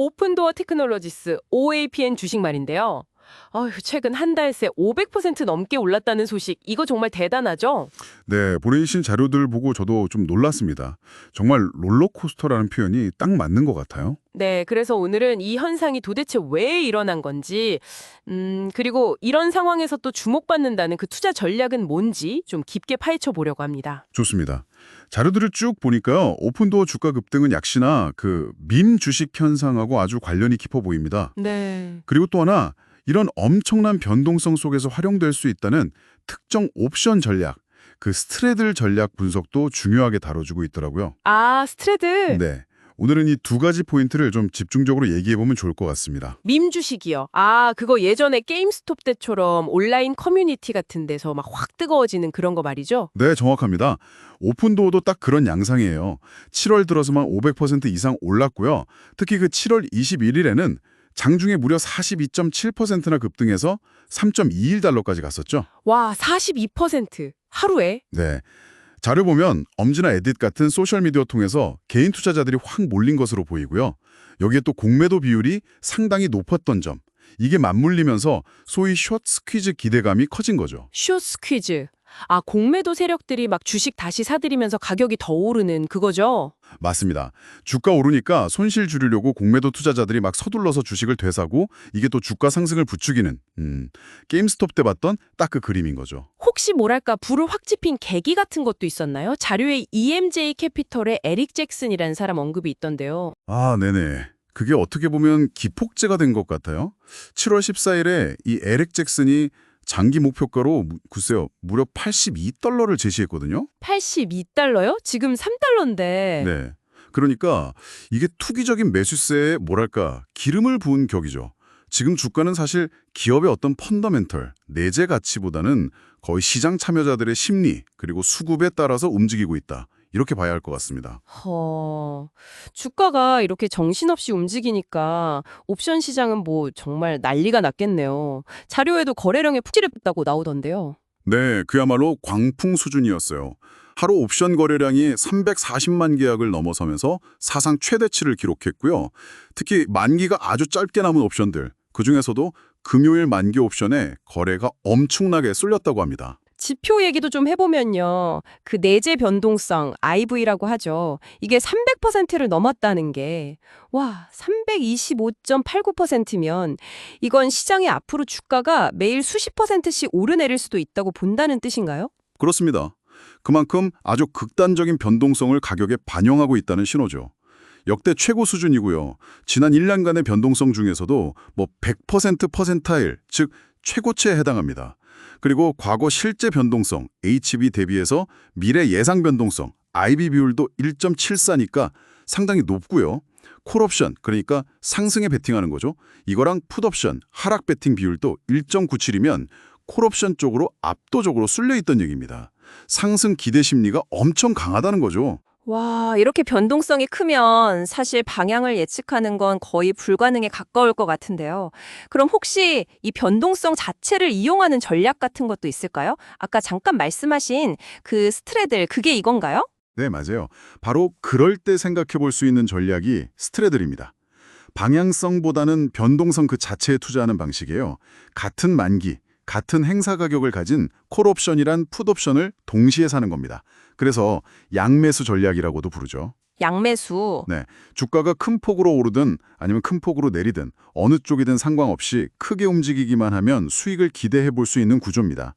오픈도어 테크놀로지스 OAPN 주식 말인데요. 최근 한 달 새 500% 넘게 올랐다는 소식, 이거 정말 대단하죠? 네, 보내주신 자료들 보고 저도 좀 놀랐습니다. 정말 롤러코스터라는 표현이 딱 맞는 것 같아요. 네, 그래서 오늘은 이 현상이 도대체 왜 일어난 건지, 그리고 이런 상황에서 또 주목받는다는 그 투자 전략은 뭔지 좀 깊게 파헤쳐 보려고 합니다. 좋습니다. 자료들을 쭉 보니까요. 오픈도어 주가 급등은 역시나 그 밈 주식 현상하고 아주 관련이 깊어 보입니다. 네. 그리고 또 하나, 이런 엄청난 변동성 속에서 활용될 수 있다는 특정 옵션 전략, 그 스트레들 전략 분석도 중요하게 다뤄주고 있더라고요. 아, 스트레드. 네. 오늘은 이 두 가지 포인트를 좀 집중적으로 얘기해보면 좋을 것 같습니다. 밈 주식이요. 아, 그거 예전에 게임스톱 때처럼 온라인 커뮤니티 같은 데서 막 확 뜨거워지는 그런 거 말이죠? 네, 정확합니다. 오픈도어도 딱 그런 양상이에요. 7월 들어서만 500% 이상 올랐고요. 특히 그 7월 21일에는 장중에 무려 42.7%나 급등해서 3.21달러까지 갔었죠. 와, 42%. 하루에? 네. 자료 보면 엄지나 에딧 같은 소셜미디어 통해서 개인 투자자들이 확 몰린 것으로 보이고요. 여기에 또 공매도 비율이 상당히 높았던 점. 이게 맞물리면서 소위 숏 스퀴즈 기대감이 커진 거죠. 숏 스퀴즈. 아, 공매도 세력들이 막 주식 다시 사들이면서 가격이 더 오르는 그거죠? 맞습니다. 주가 오르니까 손실 줄이려고 공매도 투자자들이 막 서둘러서 주식을 되사고 이게 또 주가 상승을 부추기는 게임스톱 때 봤던 딱 그 그림인 거죠. 혹시 뭐랄까 불을 확 지핀 계기 같은 것도 있었나요? 자료에 EMJ 캐피털의 에릭 잭슨이라는 사람 언급이 있던데요. 아, 네네. 그게 어떻게 보면 기폭제가 된 것 같아요. 7월 14일에 이 에릭 잭슨이 장기 목표가로 글쎄요, 무려 82달러를 제시했거든요. 82달러요? 지금 3달러인데. 네. 그러니까 이게 투기적인 매수세에 뭐랄까 기름을 부은 격이죠. 지금 주가는 사실 기업의 어떤 펀더멘털, 내재 가치보다는 거의 시장 참여자들의 심리 그리고 수급에 따라서 움직이고 있다. 이렇게 봐야 할 것 같습니다. 주가가 이렇게 정신없이 움직이니까 옵션 시장은 뭐 정말 난리가 났겠네요. 자료에도 거래량이 푹 찌르다고 나오던데요. 네, 그야말로 광풍 수준이었어요. 하루 옵션 거래량이 340만 계약을 넘어서면서 사상 최대치를 기록했고요. 특히 만기가 아주 짧게 남은 옵션들, 그중에서도 금요일 만기 옵션에 거래가 엄청나게 쏠렸다고 합니다. 지표 얘기도 좀 해보면요. 그 내재 변동성, IV라고 하죠. 이게 300%를 넘었다는 게, 와, 325.89%면 이건 시장의 앞으로 주가가 매일 수십 %씩 오르내릴 수도 있다고 본다는 뜻인가요? 그렇습니다. 그만큼 아주 극단적인 변동성을 가격에 반영하고 있다는 신호죠. 역대 최고 수준이고요. 지난 1년간의 변동성 중에서도 뭐 100% 퍼센타일, 즉 최고치에 해당합니다. 그리고 과거 실제 변동성, HB 대비해서 미래 예상 변동성, IB 비율도 1.74니까 상당히 높고요. 콜옵션, 그러니까 상승에 베팅하는 거죠. 이거랑 풋옵션, 하락 베팅 비율도 1.97이면 콜옵션 쪽으로 압도적으로 쏠려있던 얘기입니다. 상승 기대 심리가 엄청 강하다는 거죠. 와, 이렇게 변동성이 크면 사실 방향을 예측하는 건 거의 불가능에 가까울 것 같은데요. 그럼 혹시 이 변동성 자체를 이용하는 전략 같은 것도 있을까요? 아까 잠깐 말씀하신 그 스트레들, 그게 이건가요? 네, 맞아요. 바로 그럴 때 생각해 볼 수 있는 전략이 스트레들입니다. 방향성보다는 변동성 그 자체에 투자하는 방식이에요. 같은 만기, 같은 행사 가격을 가진 콜옵션이란 풋옵션을 동시에 사는 겁니다. 그래서 양매수 전략이라고도 부르죠. 양매수. 네, 주가가 큰 폭으로 오르든 아니면 큰 폭으로 내리든 어느 쪽이든 상관없이 크게 움직이기만 하면 수익을 기대해 볼 수 있는 구조입니다.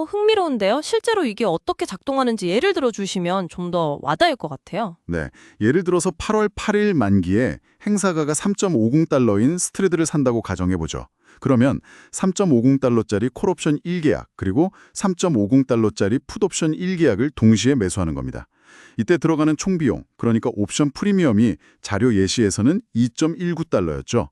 흥미로운데요. 실제로 이게 어떻게 작동하는지 예를 들어 주시면 좀 더 와닿을 것 같아요. 네, 예를 들어서 8월 8일 만기에 행사가가 3.50달러인 스트레드를 산다고 가정해보죠. 그러면 3.50달러짜리 콜옵션 1계약 그리고 3.50달러짜리 풋옵션 1계약을 동시에 매수하는 겁니다. 이때 들어가는 총비용, 그러니까 옵션 프리미엄이 자료 예시에서는 2.19달러였죠.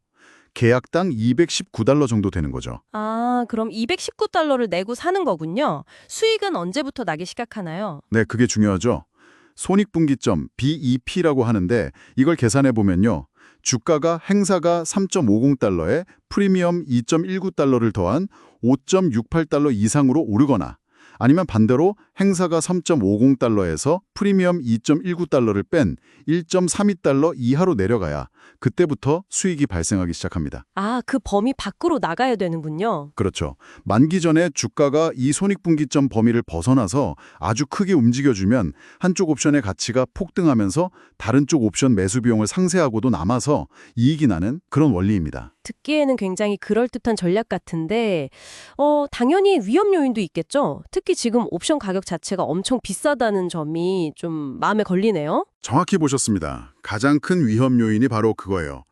계약당 219달러 정도 되는 거죠. 아, 그럼 219달러를 내고 사는 거군요. 수익은 언제부터 나기 시작하나요? 네, 그게 중요하죠. 손익분기점, BEP라고 하는데 이걸 계산해 보면요. 주가가 행사가 3.50달러에 프리미엄 2.19달러를 더한 5.68달러 이상으로 오르거나 아니면 반대로 행사가 3.50달러에서 프리미엄 2.19달러를 뺀 1.32달러 이하로 내려가야 그때부터 수익이 발생하기 시작합니다. 아, 그 범위 밖으로 나가야 되는군요. 그렇죠. 만기 전에 주가가 이 손익분기점 범위를 벗어나서 아주 크게 움직여주면 한쪽 옵션의 가치가 폭등하면서 다른 쪽 옵션 매수 비용을 상쇄하고도 남아서 이익이 나는 그런 원리입니다. 듣기에는 굉장히 그럴듯한 전략 같은데 당연히 위험 요인도 있겠죠? 특히 지금 옵션 가격 자체가 엄청 비싸다는 점이 좀 마음에 걸리네요. 정확히 보셨습니다. 가장 큰 위험 요인이 바로 그거예요.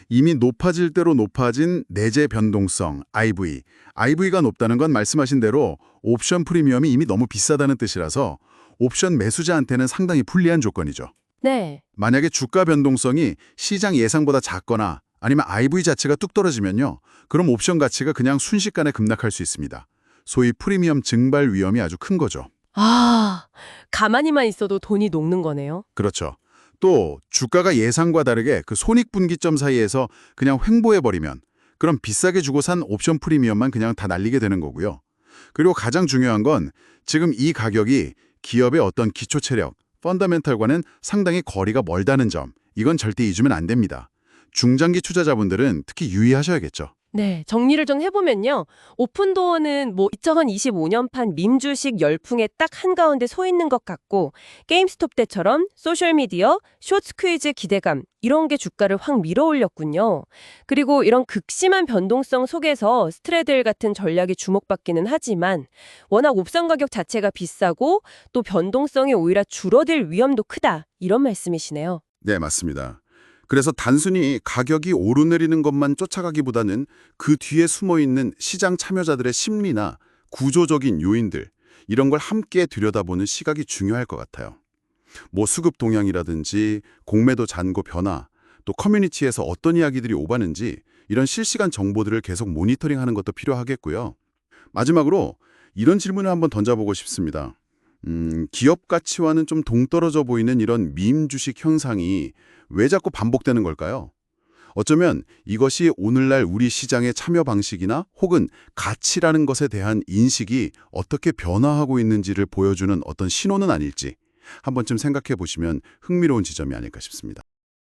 이미 높아질 대로 높아진 내재 변동성, IV. IV가 높다는 건 말씀하신 대로 옵션 프리미엄이 이미 너무 비싸다는 뜻이라서 옵션 매수자한테는 상당히 불리한 조건이죠. 네. 만약에 주가 변동성이 시장 예상보다 작거나 아니면 IV 자체가 뚝 떨어지면요. 그럼 옵션 가치가 그냥 순식간에 급락할 수 있습니다. 소위 프리미엄 증발 위험이 아주 큰 거죠. 아, 가만히만 있어도 돈이 녹는 거네요. 그렇죠. 또 주가가 예상과 다르게 그 손익분기점 사이에서 그냥 횡보해버리면 그럼 비싸게 주고 산 옵션 프리미엄만 그냥 다 날리게 되는 거고요. 그리고 가장 중요한 건 지금 이 가격이 기업의 어떤 기초 체력, 펀더멘털과는 상당히 거리가 멀다는 점. 이건 절대 잊으면 안 됩니다. 중장기 투자자분들은 특히 유의하셔야겠죠. 네, 정리를 좀 해보면요. 오픈도어는 2025년판 밈 주식 열풍에 딱 한가운데 서 있는 것 같고 게임스톱 때처럼 소셜미디어, 숏 스퀴즈 기대감 이런 게 주가를 확 밀어올렸군요. 그리고 이런 극심한 변동성 속에서 스트래들 같은 전략이 주목받기는 하지만 워낙 옵션 가격 자체가 비싸고 또 변동성이 오히려 줄어들 위험도 크다 이런 말씀이시네요. 네, 맞습니다. 그래서 단순히 가격이 오르내리는 것만 쫓아가기보다는 그 뒤에 숨어있는 시장 참여자들의 심리나 구조적인 요인들, 이런 걸 함께 들여다보는 시각이 중요할 것 같아요. 수급 동향이라든지 공매도 잔고 변화, 또 커뮤니티에서 어떤 이야기들이 오가는지 이런 실시간 정보들을 계속 모니터링하는 것도 필요하겠고요. 마지막으로 이런 질문을 한번 던져보고 싶습니다. 기업 가치와는 좀 동떨어져 보이는 이런 밈 주식 현상이 왜 자꾸 반복되는 걸까요? 어쩌면 이것이 오늘날 우리 시장의 참여 방식이나 혹은 가치라는 것에 대한 인식이 어떻게 변화하고 있는지를 보여주는 어떤 신호는 아닐지 한 번쯤 생각해 보시면 흥미로운 지점이 아닐까 싶습니다.